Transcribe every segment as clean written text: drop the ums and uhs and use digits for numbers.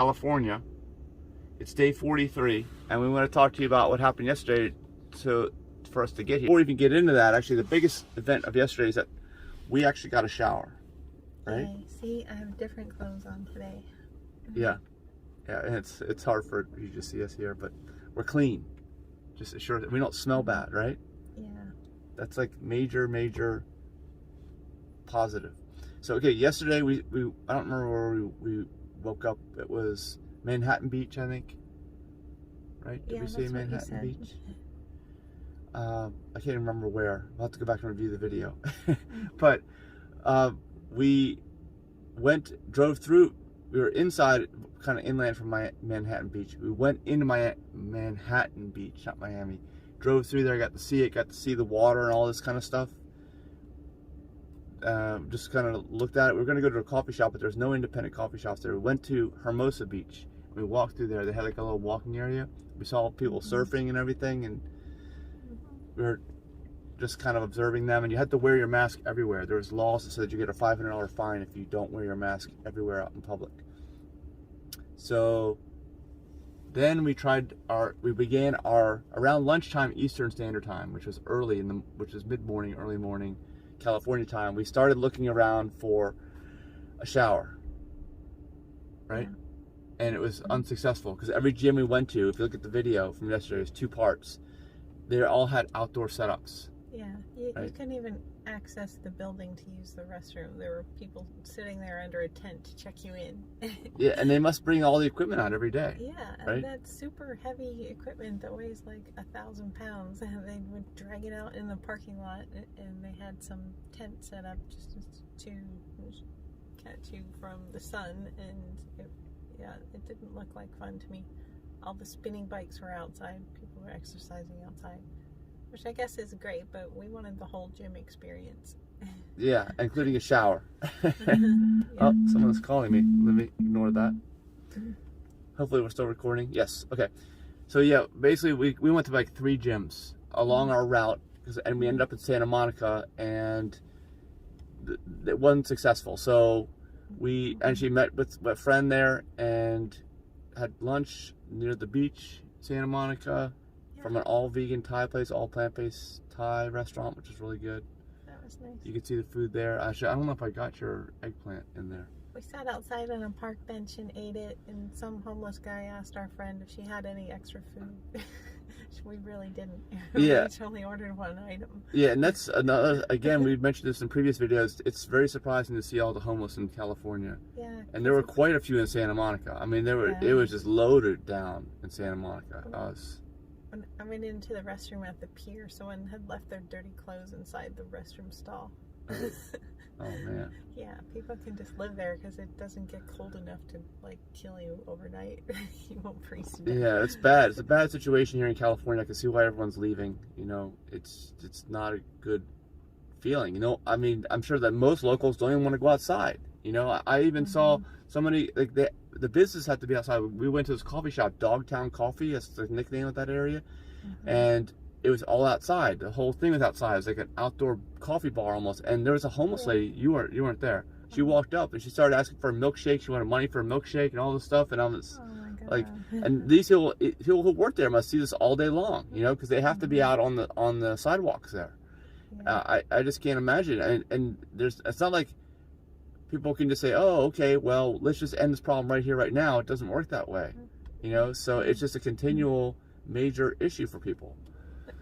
California. It's day 43, and we want to talk to you about what happened yesterday for us to get here. Before we even get into that, actually, the biggest event of yesterday is that we actually got a shower, right? Okay. See, I have different clothes on today. Yeah, and it's hard for you to see us here, but we're clean. Just assure that we don't smell bad, right? Yeah. That's like major positive. So okay, yesterday we I don't remember where we woke up. It was Manhattan Beach, I think. Right? Did we say Manhattan Beach? I can't even remember where. I'll have to go back and review the video. But we drove through. We were inside, kind of inland from Manhattan Beach. We went into Manhattan Beach, not Miami. Drove through there, got to see it, got to see the water and all this kind of stuff. Just kind of looked at it. We were going to go to a coffee shop, but there's no independent coffee shops there. We went to Hermosa Beach. We walked through there. They had like a little walking area. We saw people surfing and everything, and we were just kind of observing them. And you had to wear your mask everywhere. There was laws that said you get a $500 fine if you don't wear your mask everywhere out in public. So then we began our around lunchtime Eastern Standard Time, which was which is mid-morning, early morning California time. We started looking around for a shower, right? Yeah. And it was unsuccessful because every gym we went to, if you look at the video from yesterday, it's 2 parts. They all had outdoor setups. Yeah, you couldn't even access the building to use the restroom. There were people sitting there under a tent to check you in. Yeah, and they must bring all the equipment out every day. Yeah, right? And that's super heavy equipment that weighs like 1,000 pounds. And they would drag it out in the parking lot, and they had some tent set up just to catch you from the sun. And it didn't look like fun to me. All the spinning bikes were outside. People were exercising outside, which I guess is great, but we wanted the whole gym experience. Yeah, including a shower. Oh, someone's calling me. Let me ignore that. Hopefully we're still recording. Yes, okay. So yeah, basically we went to like 3 gyms along our route, and we ended up in Santa Monica, and it wasn't successful. So we actually met with a friend there and had lunch near the beach, Santa Monica, from an all-vegan Thai place, all plant-based Thai restaurant, which is really good. That was nice. You could see the food there. Actually, I don't know if I got your eggplant in there. We sat outside on a park bench and ate it, and some homeless guy asked our friend if she had any extra food. We really didn't. Yeah. We only ordered 1 item. Yeah, and that's another, again, we've mentioned this in previous videos, it's very surprising to see all the homeless in California. Yeah. And there were quite a few in Santa Monica. I mean, it was just loaded down in Santa Monica. When I went into the restroom at the pier, someone had left their dirty clothes inside the restroom stall. Oh man. Yeah, people can just live there because it doesn't get cold enough to like kill you overnight. You won't freeze to death. Yeah, it's bad. It's a bad situation here in California. I can see why everyone's leaving. You know, it's not a good feeling. You know, I mean, I'm sure that most locals don't even want to go outside. You know, I even saw somebody, like the business had to be outside. We went to this coffee shop, Dogtown Coffee, that's the nickname of that area, and it was all outside. The whole thing was outside. It was like an outdoor coffee bar almost. And there was a homeless lady. You weren't there. She walked up and she started asking for a milkshake. She wanted money for a milkshake and all this stuff. And I was like, and these people who work there must see this all day long, you know, because they have to be out on the sidewalks there. Yeah. I just can't imagine. And it's not like people can just say, oh, okay, well, let's just end this problem right here, right now. It doesn't work that way, you know. So it's just a continual major issue for people.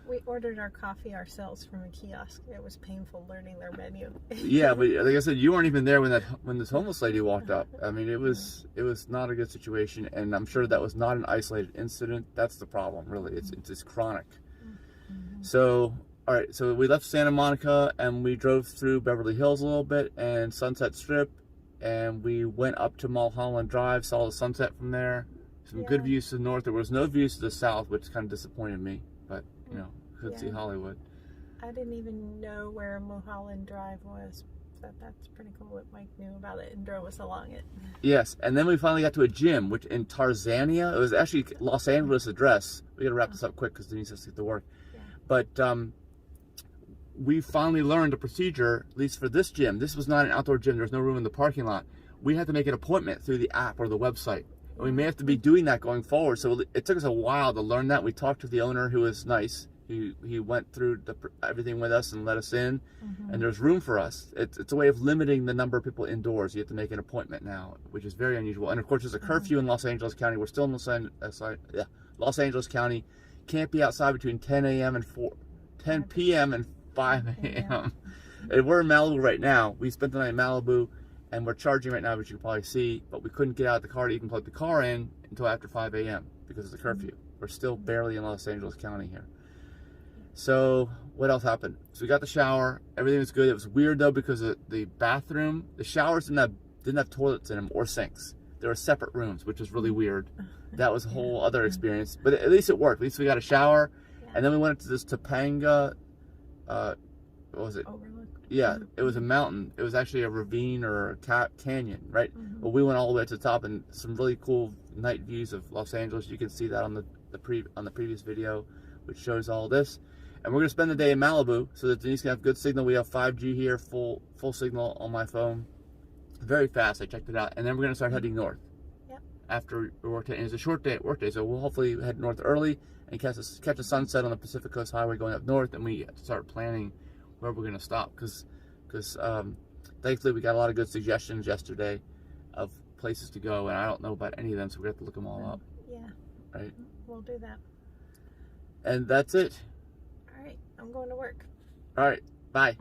We ordered our coffee ourselves from a kiosk. It was painful learning their menu. Yeah, but like I said, you weren't even there when this homeless lady walked up. I mean, it was not a good situation, and I'm sure that was not an isolated incident. That's the problem, really. It's chronic. So, all right, so we left Santa Monica and we drove through Beverly Hills a little bit and Sunset Strip, and we went up to Mulholland Drive, saw the sunset from there. Some good views to the north. There was no views to the south, which kind of disappointed me, but you know, could see Hollywood. I didn't even know where Mulholland Drive was. That's pretty cool that Mike knew about it and drove us along it. Yes, and then we finally got to a gym, which in Tarzania. It was actually Los Angeles address. We got to wrap this up quick because Denise has to get to work. Yeah. But we finally learned a procedure, at least for this gym. This was not an outdoor gym. There was no room in the parking lot. We had to make an appointment through the app or the website. And we may have to be doing that going forward. So it took us a while to learn that. We talked to the owner, who was nice. He went through everything with us and let us in, and there's room for us. It's a way of limiting the number of people indoors. You have to make an appointment now, which is very unusual. And of course, there's a curfew in Los Angeles County. We're still in Los Angeles County. Can't be outside between 10 p.m. and 5 a.m. And we're in Malibu right now. We spent the night in Malibu, and we're charging right now, which you can probably see. But we couldn't get out of the car to even plug the car in until after 5 a.m. because of the curfew. We're still barely in Los Angeles County here. So what else happened? So we got the shower. Everything was good. It was weird though because the bathroom, the showers didn't have toilets in them or sinks. They were separate rooms, which was really weird. That was a whole other experience. But at least it worked. At least we got a shower, and then we went to this Topanga. What was it? Overlook. Yeah, it was a mountain. It was actually a ravine or a canyon, right? But we went all the way to the top, and some really cool night views of Los Angeles. You can see that on the previous video, which shows all this. And we're gonna spend the day in Malibu so that Denise can have good signal. We have 5G here, full signal on my phone, very fast. I checked it out, and then we're gonna start heading north. Yep. After work day, and it's a short day at work day, so we'll hopefully head north early and catch a sunset on the Pacific Coast Highway going up north, and we have to start planning where we're gonna stop because thankfully we got a lot of good suggestions yesterday of places to go, and I don't know about any of them, so we have to look them all up. Yeah. Right. We'll do that. And that's it. All right. I'm going to work. All right. Bye.